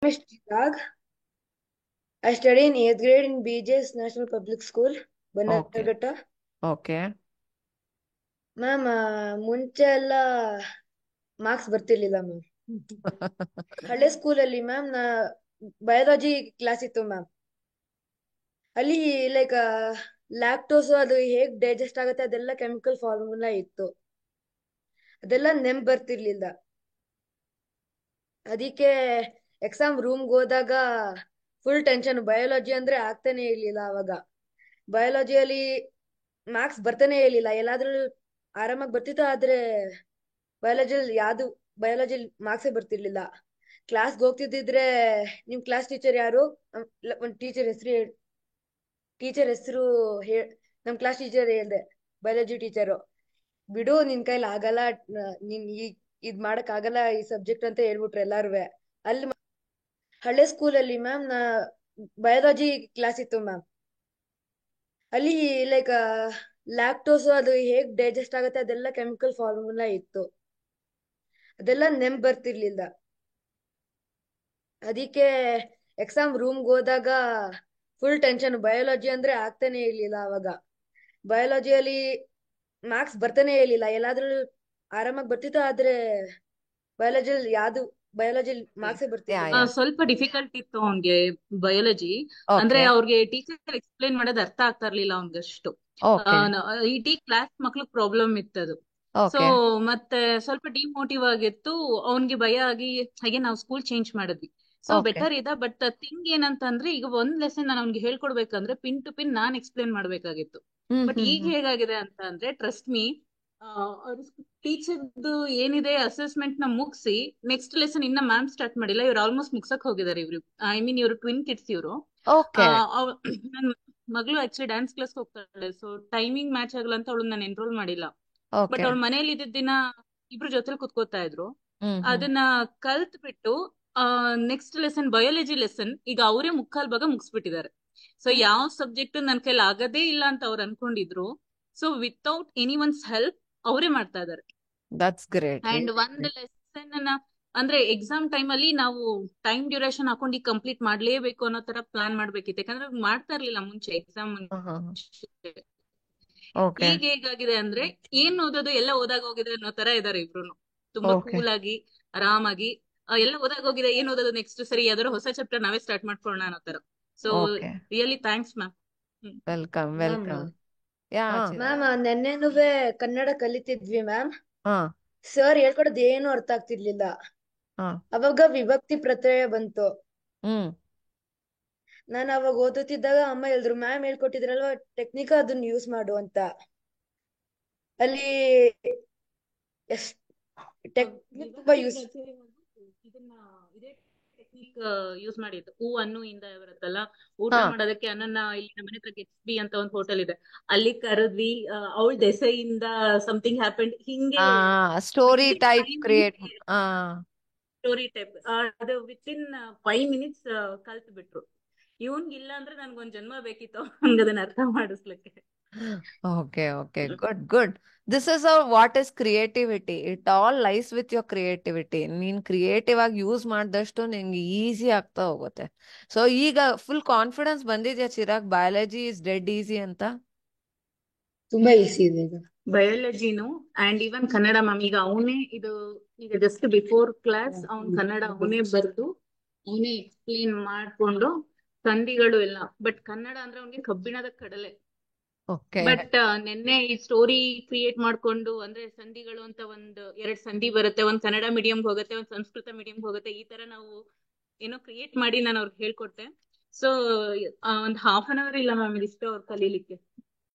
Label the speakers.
Speaker 1: is Chirag. I study in 8th grade in BJ's National Public School,
Speaker 2: okay
Speaker 1: Bannerghatta.
Speaker 2: Okay
Speaker 1: ma'am ಮುಂಚೆ ಎಲ್ಲ marks ಬರ್ತಿರ್ಲಿಲ್ಲ ma'am. ಹಳೆ ಸ್ಕೂಲಲ್ಲಿ ma'am biology class ಇತ್ತು ma'am. ಅಲ್ಲಿ like lactose ಅದು ಹೇಗ್ ಡೈಜೆಸ್ಟ್ ಆಗುತ್ತೆ ಅದೆಲ್ಲ ಕೆಮಿಕಲ್ ಫಾರ್ಮುಲಾ ಇತ್ತು. ಅದೆಲ್ಲ ನೆನ್ಪ್ ಬರ್ತಿರ್ಲಿಲ್ಲ. ಅದಕ್ಕೆ ಎಕ್ಸಾಮ್ ರೂಮ್ಗೆ ಹೋದಾಗ ಫುಲ್ ಟೆನ್ಷನ್. ಬಯಾಲಜಿ ಅಂದ್ರೆ ಆಗ್ತಾನೆ ಇರ್ಲಿಲ್ಲ ಅವಾಗ. ಬಯಾಲಜಿಯಲ್ಲಿ ಮಾರ್ಕ್ಸ್ ಬರ್ತಾನೆ ಇರ್ಲಿಲ್ಲ. ಎಲ್ಲಾದ್ರೂ ಆರಾಮಾಗಿ ಬರ್ತಿತ್ತು, ಆದ್ರೆ ಬಯಾಲಜಿಯಲ್ಲಿ ಬಯಾಲಜಿ ಮಾರ್ಕ್ಸೇ ಬರ್ತಿರ್ಲಿಲ್ಲ. ಕ್ಲಾಸ್ಗೆ ಹೋಗ್ತಿದ್ದಿದ್ರೆ ನಿಮ್ ಕ್ಲಾಸ್ ಟೀಚರ್ ಯಾರು? ಒಂದ್ ಟೀಚರ್ ಹೆಸರು ನಮ್ ಕ್ಲಾಸ್ ಟೀಚರ್ ಹೇಳ್ದೆ, ಬಯಾಲಜಿ ಟೀಚರು. ಬಿಡು, ನಿನ್ ಕೈಲಿ ಆಗಲ್ಲ, ನೀನ್ ಇದ್ ಮಾಡಕ್ ಆಗಲ್ಲ ಈ ಸಬ್ಜೆಕ್ಟ್ ಅಂತ ಹೇಳ್ಬಿಟ್ರು ಎಲ್ಲಾರುವೆ. ಅಲ್ಲಿ ಹಳೆ ಸ್ಕೂಲಲ್ಲಿ ಮ್ಯಾಮ್ ಬಯಾಲಜಿ ಕ್ಲಾಸ್ ಇತ್ತು ಮ್ಯಾಮ್. ಅಲ್ಲಿ ಲೈಕ್ ಲ್ಯಾಕ್ಟೋಸ್ ಅದು ಹೇಗ್ ಡೈಜೆಸ್ಟ್ ಆಗುತ್ತೆ ಅದೆಲ್ಲ ಕೆಮಿಕಲ್ ಫಾರ್ಮುಲಾ ಇತ್ತು. ಅದೆಲ್ಲ ನೆನ್ಪ್ ಬರ್ತಿರ್ಲಿಲ್ಲ. ಅದಕ್ಕೆ ಎಕ್ಸಾಮ್ ರೂಮ್ಗೆ ಹೋದಾಗ ಫುಲ್ ಟೆನ್ಷನ್. ಬಯಾಲಜಿ ಅಂದ್ರೆ ಆಗ್ತಾನೆ ಇರ್ಲಿಲ್ಲ ಅವಾಗ. ಬಯಾಲಜಿಯಲ್ಲಿ ಮಾರ್ಕ್ಸ್ ಬರ್ತಾನೆ ಇರ್ಲಿಲ್ಲ. ಎಲ್ಲಾದ್ರೂ ಆರಾಮಾಗಿ ಬರ್ತಿತ್ತು, ಆದ್ರೆ ಬಯಾಲಜಿ ಮಾರ್ಕ್ಸೇ
Speaker 2: ಯಾ
Speaker 1: ಬರ್ತಿರ್ಲಿಲ್ಲ.
Speaker 2: ಯಾ
Speaker 3: ಸ್ವಲ್ಪ ಡಿಫಿಕಲ್ಟ್ ಇತ್ತು ಅವನ್ಗೆ ಬಯಾಲಜಿ. ಅಂದ್ರೆ
Speaker 2: ಓಕೆ
Speaker 3: ಅವ್ರಿಗೆ ಟೀಚರ್ ಎಕ್ಸ್ಪ್ಲೇನ್ ಮಾಡೋದು ಅರ್ಥ ಆಗ್ತಾ ಇರ್ಲಿಲ್ಲ ಅವನ್ಗಷ್ಟು.
Speaker 2: ಓಕೆ
Speaker 3: ಇಡೀ ಕ್ಲಾಸ್ ಮಕ್ಳಿಗೆ ಪ್ರಾಬ್ಲಮ್ ಇತ್ತದು. ಸೊ
Speaker 2: ಓಕೆ
Speaker 3: ಮತ್ತೆ ಸ್ವಲ್ಪ ಡಿಮೋಟಿವ್ ಆಗಿತ್ತು ಅವನ್ಗೆ, ಭಯ ಆಗಿ ಹಾಗೆ ನಾವು ಸ್ಕೂಲ್ ಚೇಂಜ್ ಮಾಡಿದ್ವಿ. ಸೊ
Speaker 2: ಓಕೆ
Speaker 3: ಬೆಟರ್ ಇದೆ. ಬಟ್ ಥಿಂಗ್ ಏನಂತಂದ್ರೆ, ಈಗ ಒಂದ್ ಲೆಸನ್ ನಾನು ಅವ್ನಿಗೆ ಹೇಳ್ಕೊಡ್ಬೇಕಂದ್ರೆ ಪಿನ್ ಟು ಪಿನ್ ನಾನ್ ಎಕ್ಸ್ಪ್ಲೇನ್ ಮಾಡ್ಬೇಕಾಗಿತ್ತು.
Speaker 2: ಹ್ಮ್
Speaker 3: ಬಟ್
Speaker 2: ಹ್ಮ್
Speaker 3: ಈಗ
Speaker 2: ಹ್ಮ್
Speaker 3: ಹೇಗಾಗಿದೆ ಅಂತ ಅಂದ್ರೆ, ಟ್ರಸ್ಟ್ ಮೀ, ಅವ್ರ ಟೀಚರ್ದು ಏನಿದೆ ಅಸೆಸ್ಮೆಂಟ್ ನ ಮುಗಿಸಿ ನೆಕ್ಸ್ಟ್ ಲೆಸನ್ ಇನ್ನ ಮ್ಯಾಮ್ ಸ್ಟಾರ್ಟ್ ಮಾಡಿಲ್ಲ. ಇವ್ರು ಆಲ್ಮೋಸ್ಟ್ ಮುಗ್ಸಕ್ ಹೋಗಿದ್ದಾರೆ. ಇವ್ರು ಐ ಮೀನ್ ಇವ್ರು ಟ್ವಿನ್ ಕಿಡ್ಸ್ ಇವ್ರು.
Speaker 2: ಓಕೆ
Speaker 3: ನನ್ ಮಗಳು ಆಕ್ಚುಲಿ ಡ್ಯಾನ್ಸ್ ಕ್ಲಾಸ್ ಹೋಗ್ತಾಳೆ. ಸೊ ಟೈಮಿಂಗ್ ಮ್ಯಾಚ್ ಆಗಲ್ಲ ಅಂತ ಅವಳು ನಾನು ಎನ್ರೋಲ್ ಮಾಡಿಲ್ಲ. ಬಟ್
Speaker 2: ಓಕೆ
Speaker 3: ಅವಳು ಮನೇಲಿ ಇದ್ದಿದ್ದ ದಿನ ಇಬ್ರು ಜೊತೆಲಿ ಕುತ್ಕೋತಾ ಇದ್ರು.
Speaker 2: ಹ್ಮ್ ಹ್ಮ್
Speaker 3: ಅದನ್ನ ಕಲ್ತ್ ಬಿಟ್ಟು ನೆಕ್ಸ್ಟ್ ಲೆಸನ್ ಬಯಾಲಜಿ ಲೆಸನ್ ಈಗ ಅವರೇ ಮುಕ್ಕಾಲ್ ಭಾಗ ಮುಗಿಸ್ಬಿಟ್ಟಿದ್ದಾರೆ. ಸೊ ಯಾವ ಸಬ್ಜೆಕ್ಟ್ ನನ್ ಕೈಲಿ ಆಗದೇ ಇಲ್ಲ ಅಂತ ಅವ್ರು ಅನ್ಕೊಂಡಿದ್ರು. So without any one's help ಅವರೇ ಮಾಡ್ತಾ ಇದ್ದಾರೆ.
Speaker 2: ದಟ್ಸ್ ಗ್ರೇಟ್
Speaker 3: ಅಂಡ್
Speaker 2: ರಿಯಲಿ
Speaker 3: ಒಂದ್
Speaker 2: ಗ್ರೇಟ್.
Speaker 3: ಲೆಸನ್ ಅಂದ್ರೆ ಎಕ್ಸಾಮ್ ಟೈಮ್ ಅಲ್ಲಿ ನಾವು ಟೈಮ್ ಡ್ಯೂರೇಷನ್ ಹಾಕೊಂಡು ಕಂಪ್ಲೀಟ್ ಮಾಡ್ಲೇಬೇಕು ಅನ್ನೋ ತರ ಪ್ಲಾನ್ ಮಾಡ್ಬೇಕಿತ್ತು. ಯಾಕಂದ್ರೆ ಮಾಡ್ತಾ ಇರ್ಲಿಲ್ಲ ಮುಂಚೆ ಎಕ್ಸಾಮ್.
Speaker 2: ಓಕೆ
Speaker 3: ಈಗ ಹೇಗಾಗಿದೆ ಅಂದ್ರೆ, ಏನ್ ಓದೋದು ಎಲ್ಲ ಓದಾಗ ಹೋಗಿದೆ ಅನ್ನೋ ತರ ಇದಾರೆ ಇಬ್ರು. ತುಂಬಾ
Speaker 2: ಓಕೆ
Speaker 3: ಕೂಲ್ ಆಗಿ ಆರಾಮಾಗಿ ಎಲ್ಲ ಓದಾಗ ಹೋಗಿದೆ, ಏನ್ ಓದೋದು ನೆಕ್ಸ್ಟ್, ಸರಿ ಯಾವ್ದಾದ್ರು ಹೊಸ ಚಾಪ್ಟರ್ ನಾವೇ ಸ್ಟಾರ್ಟ್ ಮಾಡ್ಕೊಳ್ಳೋಣ ಅನ್ನೋ ತರ. So
Speaker 2: okay
Speaker 3: really thanks ma'am.
Speaker 2: Welcome
Speaker 1: ma'am
Speaker 2: welcome. Yeah Chirag.
Speaker 1: Ma'am ನೆನ್ನೆನುವೆ ಕನ್ನಡ ಕಲಿತಿದ್ವಿ ಮ್ಯಾಮ್.
Speaker 2: ಹಾ
Speaker 1: ಸರ್ ಹೇಳ್ಕೊಡೋದು ಏನು ಅರ್ಥ ಆಗ್ತಿರ್ಲಿಲ್ಲ.
Speaker 2: ಹಾ
Speaker 1: ಅವಾಗ ವಿಭಕ್ತಿ ಪ್ರತ್ಯಯ ಬಂತು.
Speaker 2: ಹ್ಮ್
Speaker 1: ನಾನು ಅವಾಗ ಓದುತ್ತಿದ್ದಾಗ ಅಮ್ಮ ಹೇಳಿದ್ರು, ಮ್ಯಾಮ್ ಹೇಳ್ಕೊಟ್ಟಿದ್ರಲ್ವಾ ಟೆಕ್ನಿಕ್, ಅದನ್ನ ಯೂಸ್ ಮಾಡು ಅಂತ. ಅಲ್ಲಿ ಎಷ್ಟ್ ಟೆಕ್ನಿಕ್ ತುಂಬಾ
Speaker 3: ವಿಭಕ್ತಿ
Speaker 1: ಯೂಸ್.
Speaker 3: ಪ್ರತ್ಯಯ ಇದನ್ನ ಇದೇ ಟೆಕ್ನಿಕ್ ಯೂಸ್ ಮಾಡಿದ್ದು. ಹೂ ಅನ್ನು ಇಂದ ಬರುತ್ತಲ್ಲ, ಊಟ
Speaker 2: ಹಾ
Speaker 3: ಮಾಡೋದಕ್ಕೆ ಅನ್ನನ್ನ ಇಲ್ಲಿ ನಮ್ಮ ಮನೆ ಹತ್ರ ಗೆಟ್ಸ್ಬಿ ಅಂತ ಒಂದು ಹೋಟೆಲ್ ಇದೆ, ಅಲ್ಲಿ ಕರೆದ್ವಿ. ಅವಳ ದೆಸೆಯಿಂದ ಸಮಥಿಂಗ್ ಹ್ಯಾಪೆಂಡ್ ಹಿಂಗೆ.
Speaker 2: ಆ story
Speaker 3: within
Speaker 2: type
Speaker 3: 5 minutes
Speaker 2: create. ಆ
Speaker 3: ಸ್ಟೋರಿ ಟೈಪ್ ಅದು ವಿತ್ ಇನ್ 5 ಮಿನಿಟ್ಸ್ ಕಲ್ತ್ ಬಿಟ್ರು. ಇವನ್ಗಿಲ್ಲ ಅಂದ್ರೆ ನನ್ಗೊಂದ್ ಜನ್ಮ ಬೇಕಿತ್ತು ಹಂಗದನ್ನ ಅರ್ಥ ಮಾಡಿಸ್ಲಿಕ್ಕೆ.
Speaker 2: Okay okay good good. This is what is creativity. It all lies with your creativity. ನೀನ್ ಕ್ರಿಯೇಟಿವ್ ಆಗಿ ಯೂಸ್ ಮಾಡಿದಷ್ಟು ನಿನ್ಗೆ ಈಸಿ ಆಗ್ತಾ ಹೋಗುತ್ತೆ. ಸೊ ಈಗ ಫುಲ್ ಕಾನ್ಫಿಡೆನ್ಸ್ ಬಂದಿದ್ಯಾ Chirag, biology is dead easy ಅಂತ?
Speaker 1: ತುಂಬಾ ಈಸಿ ಇದೆ ಈಗ.
Speaker 3: ಬಯಾಲಜಿನು ಅಂಡ್ ಈವನ್ ಕನ್ನಡ ಮ್ಯಾಮ್, ಈಗ ಅವನೇ ಇದು, ಈಗ ಜಸ್ಟ್ ಬಿಫೋರ್ ಕ್ಲಾಸ್ ಅವ್ನ್ ಕನ್ನಡ ಅವನೇ ಬರ್ದು ಅವನೇ ಎಕ್ಸ್ಪ್ಲೇನ್ ಮಾಡ್ಕೊಂಡು ಸಂಧಿಗಳು ಎಲ್ಲ. ಬಟ್ ಕನ್ನಡ ಅಂದ್ರೆ ಅವ್ನಿಗೆ ಕಬ್ಬಿಣದ ಕಡಲೆ.
Speaker 2: ಓಕೆ
Speaker 3: ಬಟ್ ನಿನ್ನೆ ಈ ಸ್ಟೋರಿ ಕ್ರಿಯೇಟ್ ಮಾಡ್ಕೊಂಡು, ಅಂದ್ರೆ ಸಂಧಿಗಳು ಅಂತ ಒಂದ್ 2 ಸಂಧಿ ಬರುತ್ತೆ, ಒಂದ್ ಕನ್ನಡ ಮೀಡಿಯಂ ಹೋಗುತ್ತೆ, ಒಂದ್ ಸಂಸ್ಕೃತ ಮೀಡಿಯಂ ಹೋಗುತ್ತೆ. ಈ ತರ ನಾವು ಏನೋ ಕ್ರಿಯೇಟ್ ಮಾಡಿ ನಾನು ಅವ್ರಿಗೆ ಹೇಳ್ಕೊಟ್ಟೆ. ಸೊ ಒಂದ್ 1/2 an hour ಇಲ್ಲ ಮ್ಯಾಮ್ ಇದಿಷ್ಟು ಅವ್ರು ಕಲೀಲಿಕ್ಕೆ.